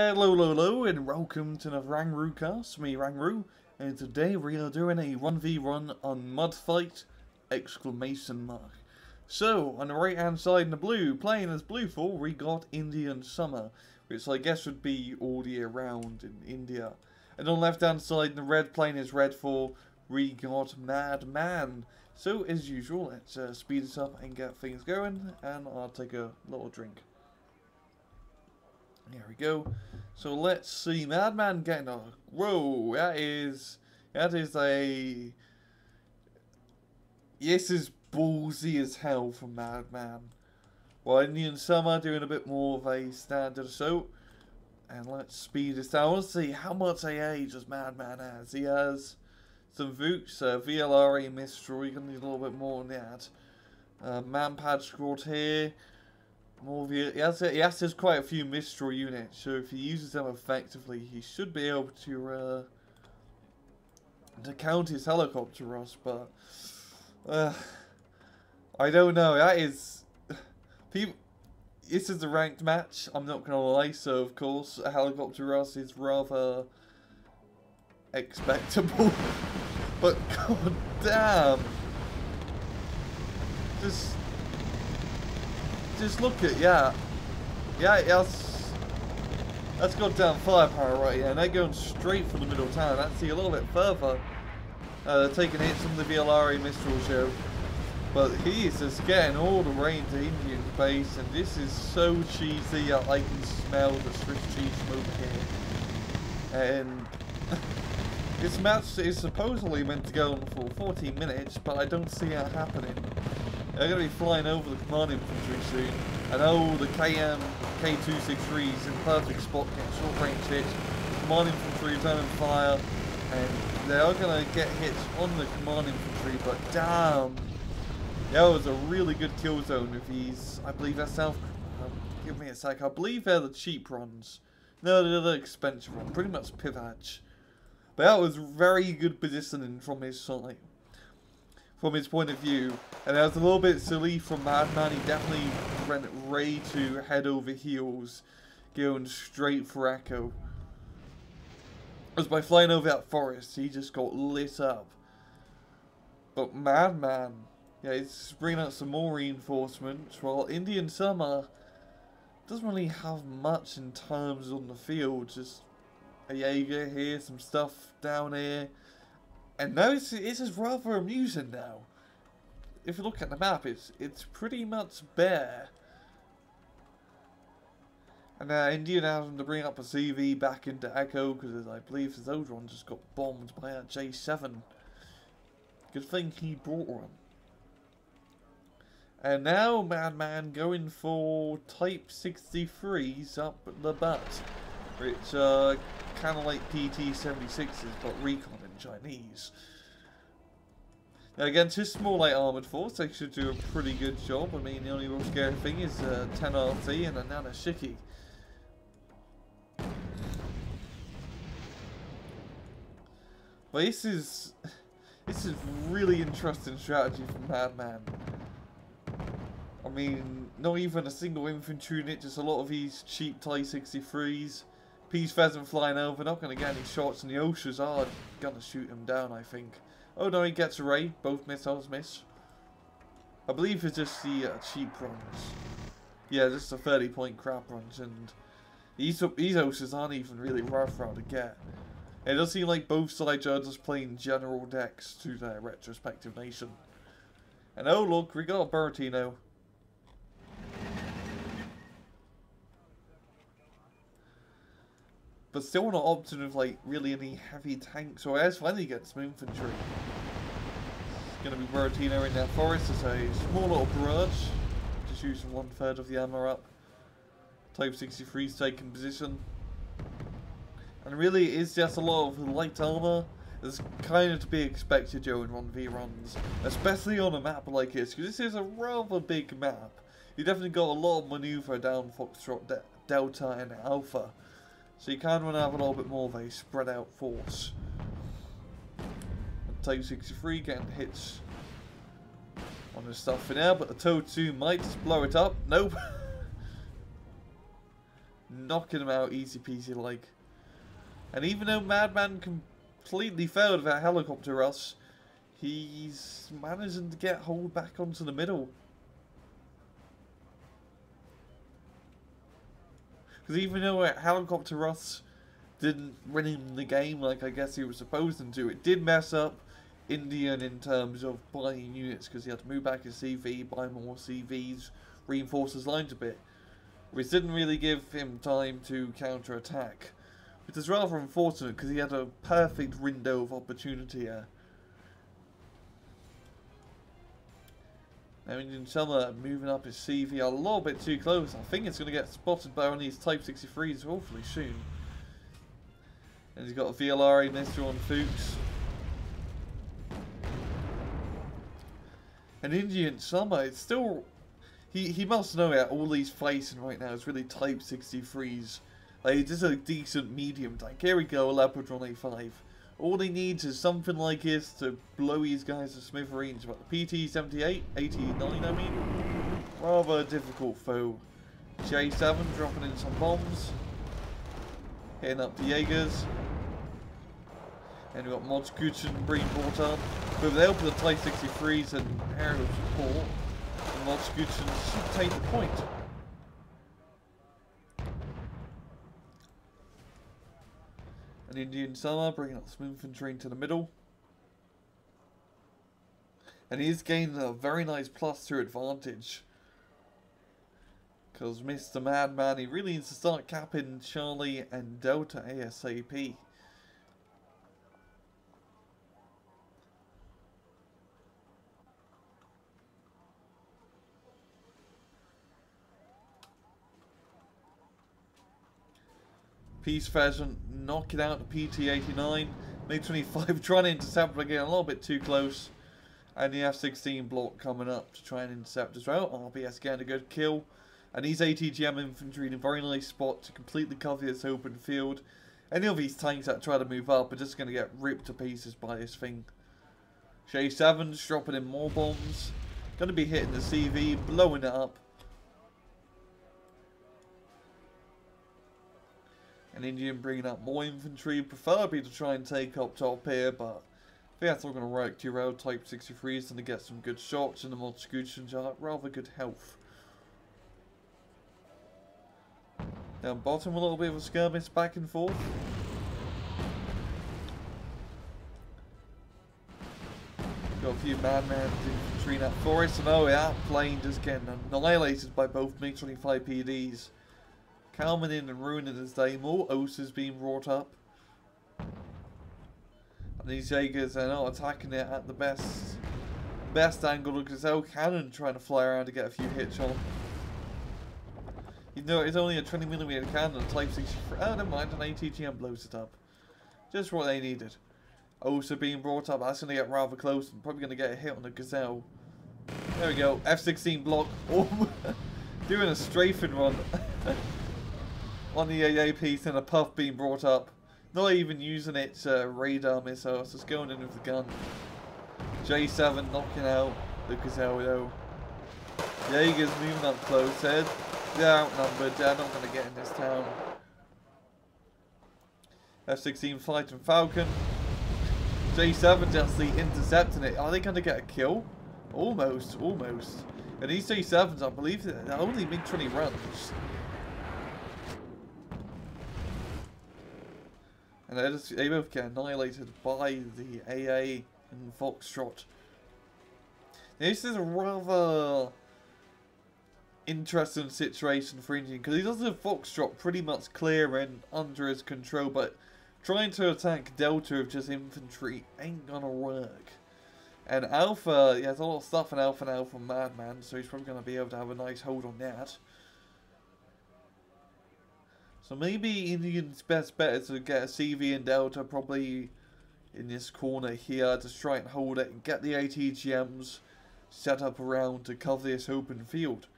Hello, and welcome to another Rangru cast, me Rangru, and today we are doing a 1v1 on Mudfight! So, on the right hand side in the blue, playing as Bluefall, we got Indian Summer, which I guess would be all year round in India. And on the left hand side in the red, playing as Redfall, we got Madman. So, as usual, let's speed this up and get things going, and I'll take a little drink. There we go. So let's see, Madman getting a... Whoa, that is a... This is ballsy as hell from Madman. Well, Indian Summer doing a bit more of a standard assault. And let's speed this down. I want to see how much AA does Madman has. He has some Vooks, VLRA Mistral. You're going to need a little bit more on that. Manpad squad here. He has quite a few Mistral units, so if he uses them effectively, he should be able to count his helicopter rush, but I don't know. That is... This is a ranked match, I'm not gonna lie, so of course a helicopter rush is rather expectable. But god damn! Just look at, that's got down firepower right here, and they're going straight for the middle of town. Actually a little bit further. They're taking hits from the VLRA Mistral show. But he is just getting all the way into Indian base, and this is so cheesy. I can smell the Swiss cheese smoke here. And this match is supposedly meant to go on for 14 minutes, but I don't see it happening. They're going to be flying over the command infantry soon. I know the K263s in perfect spot getting short range hits. Command infantry returning fire, and they are going to get hits on the command infantry, but damn. That was a really good kill zone with these. I believe that's South. Give me a sec. I believe they're the cheap runs. No, they're the expensive one. Pretty much Pivach. But that was very good positioning from his side. From his point of view, and that was a little bit silly from Madman. He definitely went ready to head over heels, going straight for Echo. As by flying over that forest, he just got lit up. But Madman, yeah, he's bringing out some more reinforcements, while Indian Summer doesn't really have much in terms on the field. Just a Jaeger here, some stuff down here. And now this is rather amusing now. If you look at the map, it's pretty much bare. And Indian having to bring up a CV back into Echo, because I believe his old one just got bombed by a J7. Good thing he brought one. And now Madman going for Type 63s up the butt. Which kind of like PT-76s, but recon in Chinese. Now again, just small light armoured force, they should do a pretty good job. I mean, the only real scary thing is 10 RT and a Nanashiki. But this is really interesting strategy from Madman. I mean, not even a single infantry unit, just a lot of these cheap Type 63s. Peace Pheasant flying over, not going to get any shots, and the Oshas are going to shoot him down, I think. Oh no, he gets a raid, both missiles miss. I believe it's just the cheap runs. Yeah, just the 30-point crap runs, and these Oshas aren't even really rough to get. It does seem like both sides are just playing general decks to their retrospective nation. And oh look, we got a Bertino. But still not opting with like really any heavy tanks, or as finally get some infantry. It's going to be Bertino in that forest as a small little barrage. Just using 1/3 of the ammo up. Type 63's taking position. And really it is just a lot of light armor. It's kind of to be expected during 1v runs. Especially on a map like this, because this is a rather big map. You definitely got a lot of maneuver down Foxtrot, Delta and Alpha. So you kind of want to have a little bit more of a spread out force. Type 63 getting hits on the stuff in there, but the TOW 2 might just blow it up. Nope. knocking them out easy peasy like. And even though Madman completely failed that helicopter rush, he's managing to get hold back onto the middle. Because even though a helicopter rush didn't win him the game like I guess he was supposed to, it did mess up Indian in terms of buying units, because he had to move back his CV, buy more CVs, reinforce his lines a bit, which didn't really give him time to counter-attack, which is rather unfortunate because he had a perfect window of opportunity here. Now Indian Summer moving up his CV a little bit too close. I think it's going to get spotted by one of these Type 63s hopefully soon. And he's got a VLRA missile on Fuchs. And Indian Summer, it's still... He must know that all he's facing right now is really Type 63s. Like, this is a decent medium tank. Here we go, a Leopard 185. All he needs is something like this to blow these guys to smithereens. But the PT-78, 89 I mean, rather difficult foe. J7 dropping in some bombs. Hitting up the Jaegers. And we've got Modskuchen being brought up. But with the help of the Type 63s and aerial support, the Modskuchen should take the point. An Indian Summer bringing up some infantry into the middle. And he's gained a very nice +2 advantage. Because Mr. Madman, he really needs to start capping Charlie and Delta ASAP. Peace Pheasant knocking out the PT-89. MiG-25 trying to intercept, but getting a little bit too close. And the F-16 block coming up to try and intercept as well. RBS getting a good kill. And these ATGM infantry in a very nice spot to completely cover this open field. Any of these tanks that try to move up are just going to get ripped to pieces by this thing. J7's dropping in more bombs. Going to be hitting the CV, blowing it up. And Indian bringing up more infantry, preferably to try and take up top here, but I think that's not going to work too well. Type 63 is going to get some good shots, and the Modskuchens are rather good health. Down bottom, a little bit of a skirmish back and forth. Got a few Madman infantry in that forest, and oh yeah, plane just getting annihilated by both MiG-25 PDs. Calman in and ruining his day. More Osa's being brought up. And these Jaegers are not attacking it at the best angle. Look at Gazelle Cannon trying to fly around to get a few hits on. You know, it's only a 20mm cannon, Type 63. Oh, never mind, an ATGM blows it up. Just what they needed. Osa being brought up. That's going to get rather close and probably going to get a hit on the Gazelle. There we go. F-16 block. Oh, doing a strafing run. On the AA piece and a Puff being brought up. Not even using its radar missiles, just going in with the gun. J7 knocking out the Gazelle though. Jaeger's moving up close. They're outnumbered, they're not going to get in this town. F-16 fighting Falcon. J7 just intercepting it. Are they going to get a kill? Almost, almost. And these J7s, I believe, they're only MiG-20 runs. And they both get annihilated by the AA and Foxtrot. This is a rather interesting situation for Indian, because he does have Foxtrot pretty much clear and under his control, but trying to attack Delta with just infantry ain't gonna work. And Alpha, he has a lot of stuff in Alpha and Alpha Madman, so he's probably gonna be able to have a nice hold on that. So maybe Indian's best bet is to get a CV and Delta probably in this corner here, to try and hold it and get the ATGMs set up around to cover this open field.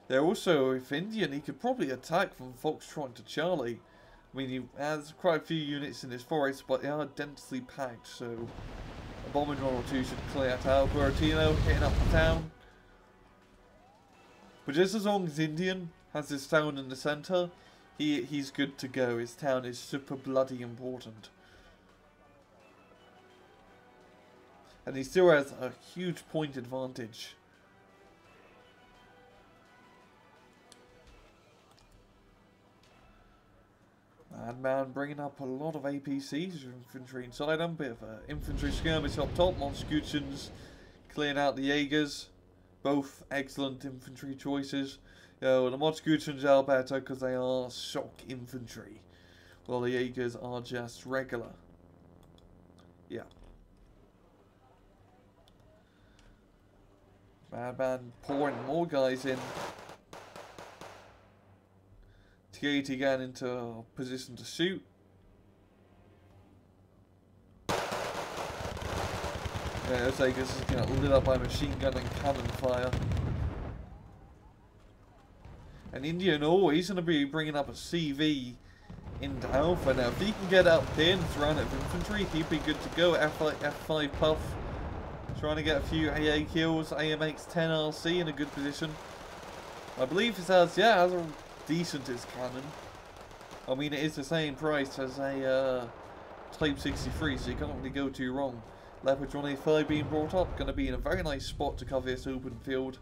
There also, if Indian, he could probably attack from Foxtrot to Charlie. I mean, he has quite a few units in this forest, but they are densely packed, so a bombing run or two should clear that out. Buratino hitting up the town. But just as long as Indian has his town in the center, he's good to go. His town is super bloody important. And he still has a huge point advantage. Madman bringing up a lot of APCs, infantry inside them, bit of an infantry skirmish up top. Monscutions clearing out the Jaegers, both excellent infantry choices. The Monscutions are better because they are shock infantry, while the Jaegers are just regular. Yeah. Madman pouring more guys in. T80 getting into a position to shoot. Yeah, looks like this is getting lit up by machine gun and cannon fire. And Indian, he's going to be bringing up a CV into Alpha now. If he can get up there and surround it with infantry, he'd be good to go. F5 Puff. Trying to get a few AA kills. AMX-10 RC in a good position. I believe it has a decent as cannon. I mean, it is the same price as a Type 63, so you can't really go too wrong. Leopard 185 being brought up, going to be in a very nice spot to cover this open field.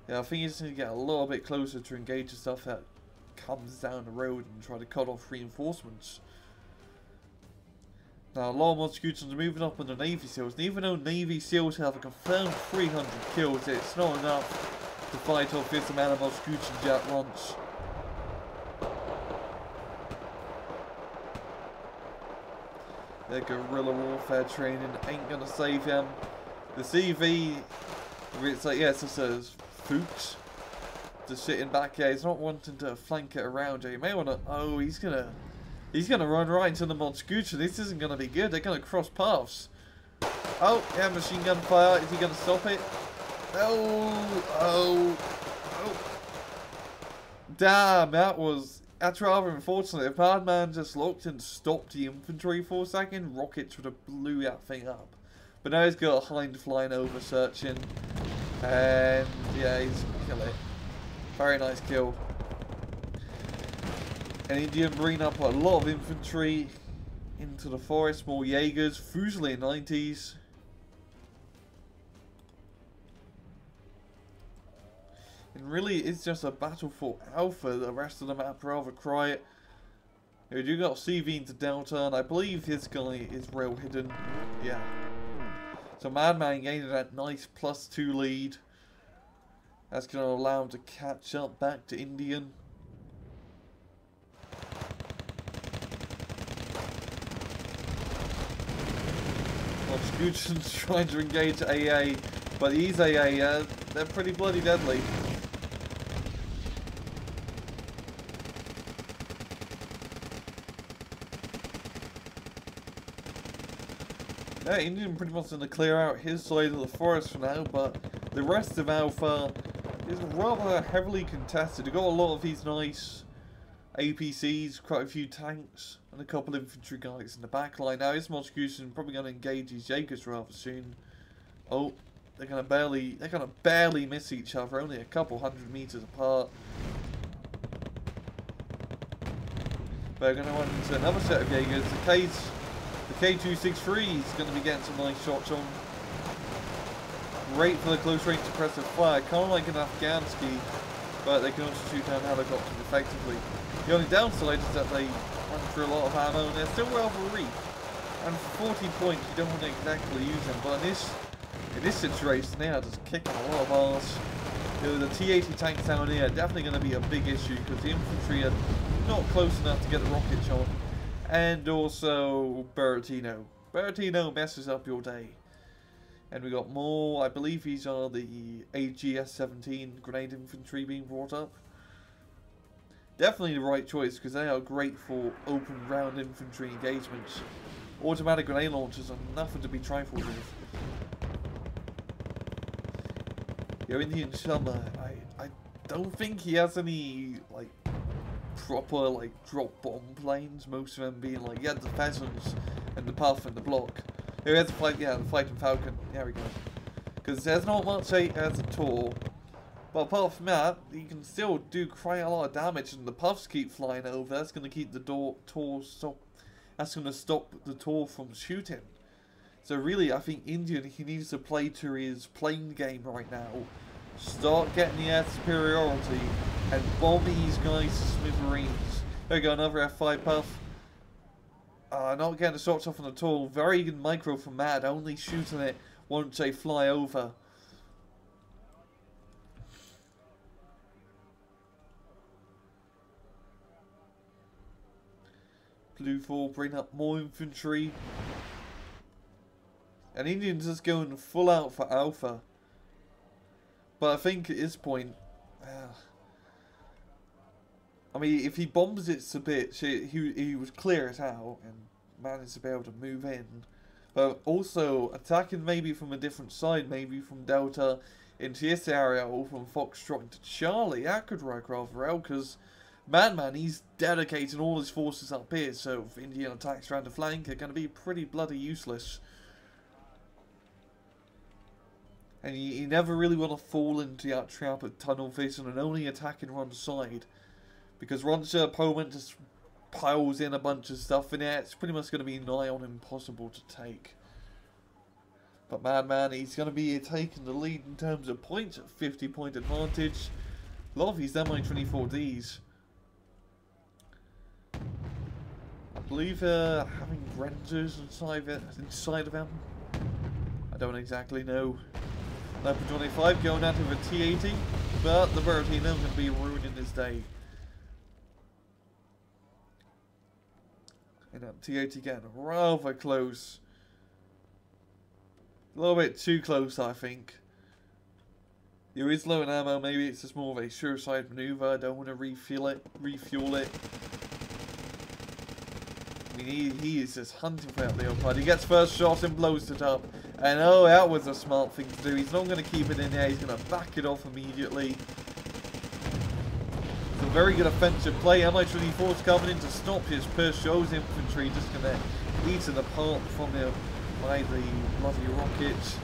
Yeah, I think you just need to get a little bit closer to engage the stuff that comes down the road and try to cut off reinforcements. Now, a lot of Monscutions are moving up on the Navy SEALs, and even though Navy SEALs have a confirmed 300 kills, it's not enough to fight off this amount of Monscutions at once. Their guerrilla warfare training ain't gonna save him. The CV, it's like, yes, it says Fuchs. Just sitting back here, he's not wanting to flank it around. You may want to. Oh, he's gonna run right into the Monscution. This isn't gonna be good. They're gonna cross paths. Oh, yeah, machine gun fire. Is he gonna stop it? Oh. Damn, that's rather unfortunate. If Madman just looked and stopped the infantry for a second, rockets would have blew that thing up. But now he's got a hind flying over searching. And yeah, he's kill it. Very nice kill. And Indian bringing up a lot of infantry into the forest, more Jaegers, Fusilier 90s. And really, it's just a battle for Alpha. The rest of the map rather quiet. We do got CV into Delta, and I believe his guy is rail hidden. Yeah. So Madman gaining that nice +2 lead. That's going to allow him to catch up back to Indian. Monscution's trying to engage AA, but these AA, they're pretty bloody deadly. Yeah, Indian pretty much going to clear out his side of the forest for now, but the rest of Alpha is rather heavily contested. You've got a lot of these nice APCs, quite a few tanks, and a couple of infantry guys in the back line. Now, this Monscution probably going to engage these Jaegers rather soon. Oh, they're going to barely miss each other, only a couple 100 meters apart. They're going to run into another set of Jaegers. The K263 is going to be getting some nice shots on. Great for the close range suppressive fire, kind of like an Afghansky, but they can also shoot down helicopters effectively. The only downside is that they run through a lot of ammo and they're still rather weak. And for 40 points you don't want to exactly use them, but in this situation they are just kicking a lot of arse. The T80 tanks down here are definitely going to be a big issue because the infantry are not close enough to get the rocket shot. And also Bertino. Bertino messes up your day. And we got more, I believe these are the AGS-17 grenade infantry being brought up. Definitely the right choice because they are great for open ground infantry engagements. Automatic grenade launchers are nothing to be trifled with. Indian Summer, I don't think he has any like proper drop bomb planes. Most of them being he had the Pheasants and the Puff and the Block. He has the Fighting Falcon. There we go. Because there's not much as a Tor. But apart from that, you can still do quite a lot of damage, and the puffs keep flying over. That's going to keep the Tor stop. That's going to stop the Tor from shooting. So really, I think Indian, he needs to play to his plane game right now. Start getting the air superiority and bomb these guys to smithereens. There we go, another F5 puff. Not getting the shots off on at all. Very good micro from Mad, only shooting it once they fly over. Blue 4 bring up more infantry. And Indians just going full out for Alpha. But I think at this point, I mean, if he bombs it a bit, he would clear it out and manage to be able to move in. But also attacking maybe from a different side, maybe from Delta into this area or from Foxtrot into Charlie. That could work rather well because Madman, he's dedicating all his forces up here. So if Indian attacks around the flank, are going to be pretty bloody useless. And you never really want to fall into that trap of tunnel vision and only attacking one side. Because once your opponent just piles in a bunch of stuff in there, it's pretty much going to be nigh on impossible to take. But Madman, he's going to be taking the lead in terms of points at 50-point advantage. A lot of these Mi-24Ds. I believe having Rangers inside of them. I don't exactly know. Leopard 25 going out of a T-80, but the Bertino going to be ruining his day. And that T-80 getting rather close. A little bit too close, I think. There is low in ammo, maybe it's just more of a suicide maneuver. I don't want to refuel it. I mean, he is just hunting for that Leopard. He gets first shot and blows it up. And oh, that was a smart thing to do. He's not going to keep it in there. He's going to back it off immediately. It's a very good offensive play. Mi-24's coming in to stop his push. Shows infantry just going to eat it apart from him by the bloody rockets.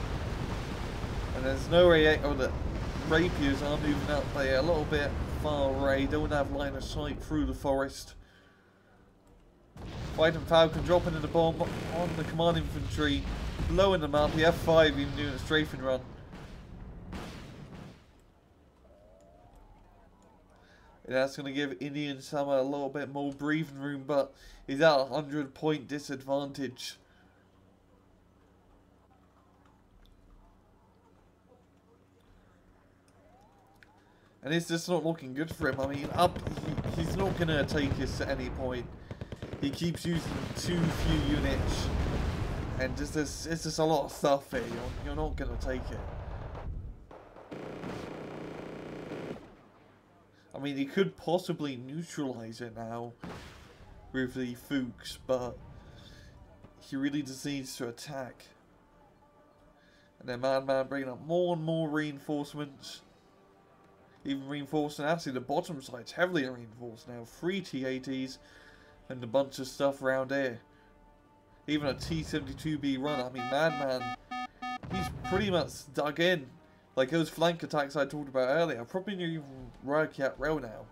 And there's no way. Oh, the rapiers are moving out there a little bit far away. Don't have line of sight through the forest. Fighting Falcon dropping in the bomb on the command infantry. Blowing them up, the F5 even doing a strafing run. And that's going to give Indian Summer a little bit more breathing room, but he's at a 100-point disadvantage. And it's just not looking good for him. I mean, he's not going to take this at any point. He keeps using too few units. And just it's just a lot of stuff here. You're not going to take it. I mean, he could possibly neutralize it now with the Fuchs, but he really just needs to attack. And then Madman bringing up more and more reinforcements. Even reinforcing, actually the bottom side's heavily reinforced now. 3 T-80s and a bunch of stuff around here. Even a T-72B run. I mean, Madman, he's pretty much dug in. Like those flank attacks I talked about earlier, probably not even work yet well now.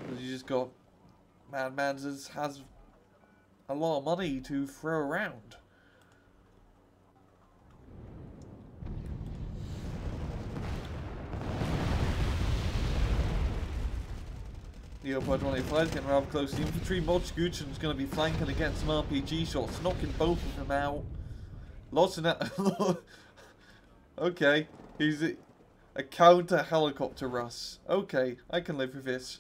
Because you just got Madman just has a lot of money to throw around. The Leopard 25 is getting rather close to the infantry. Mochguchen's going to be flanking against some RPG shots, knocking both of them out. Lots of that. Okay, he's a counter helicopter Russ. Okay, I can live with this.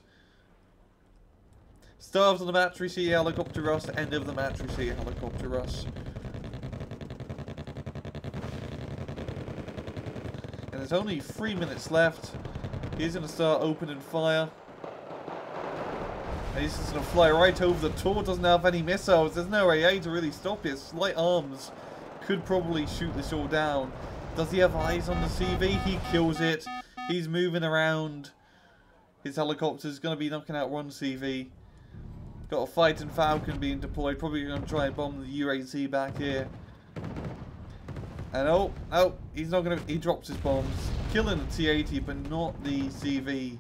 Start of the match, we see helicopter Russ. End of the match, we see helicopter Russ. And there's only 3 minutes left. He's going to start opening fire. And he's just going to fly right over the Tor. Doesn't have any missiles. There's no AA to really stop it. Slight arms could probably shoot this all down. Does he have eyes on the CV? He kills it. He's moving around. His helicopter's going to be knocking out one CV. Got a fighting Falcon being deployed. Probably going to try and bomb the UAZ back here. And oh, he's not going to. He drops his bombs. killing the T80, but not the CV.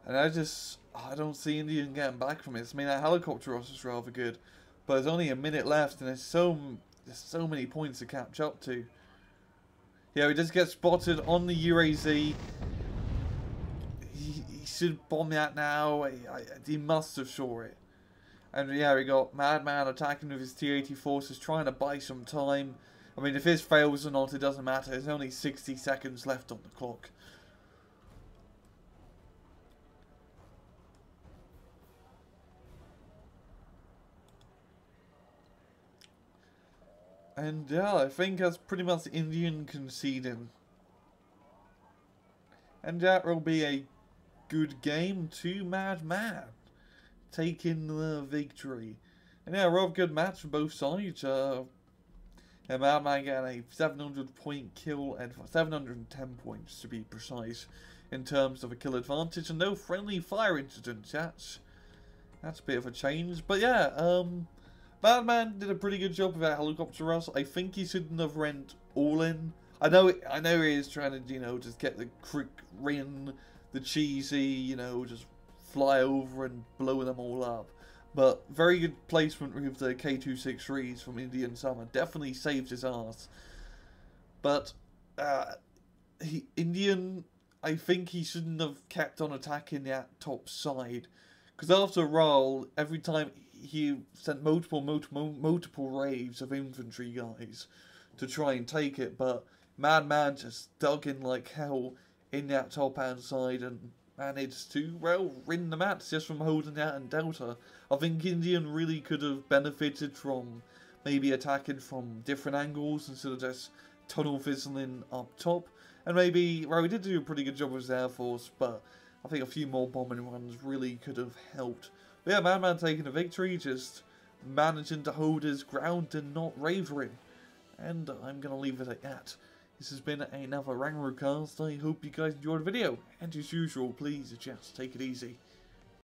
And I don't see Indian getting back from it. I mean, that helicopter loss is rather good, but there's only a minute left, and there's so many points to catch up to. Yeah, he just gets spotted on the UAZ. He should bomb that now. He must have saw it. And yeah, we got Madman attacking with his T-80 forces, trying to buy some time. I mean, if his fails or not, it doesn't matter. There's only 60 seconds left on the clock. And yeah, I think that's pretty much Indian conceding. And that will be a good game to Madman, taking the victory. And yeah, a rather good match for both sides. And Madman getting a 700 point kill and 710 points to be precise in terms of a kill advantage, and no friendly fire incidents. That's a bit of a change. But yeah, Madman did a pretty good job with that helicopter rush. I think he shouldn't have went all in. I know he is trying to, you know, just get the quick win, the cheesy, you know, just fly over and blow them all up. But very good placement with the K263s from Indian Summer. Definitely saved his ass. But Indian, I think he shouldn't have kept on attacking that top side. Because after all, every time he sent multiple raves of infantry guys to try and take it. But Madman just dug in like hell in that top hand side and managed to, well, win the match just from holding that in Delta. I think Indian really could have benefited from maybe attacking from different angles instead of just tunnel fizzling up top. And maybe, well, he did do a pretty good job with his Air Force, but I think a few more bombing runs really could have helped. But yeah, Madman taking a victory, just managing to hold his ground and not wavering. And I'm going to leave it at that. This has been another Rangroo cast. I hope you guys enjoyed the video. And as usual, please just take it easy.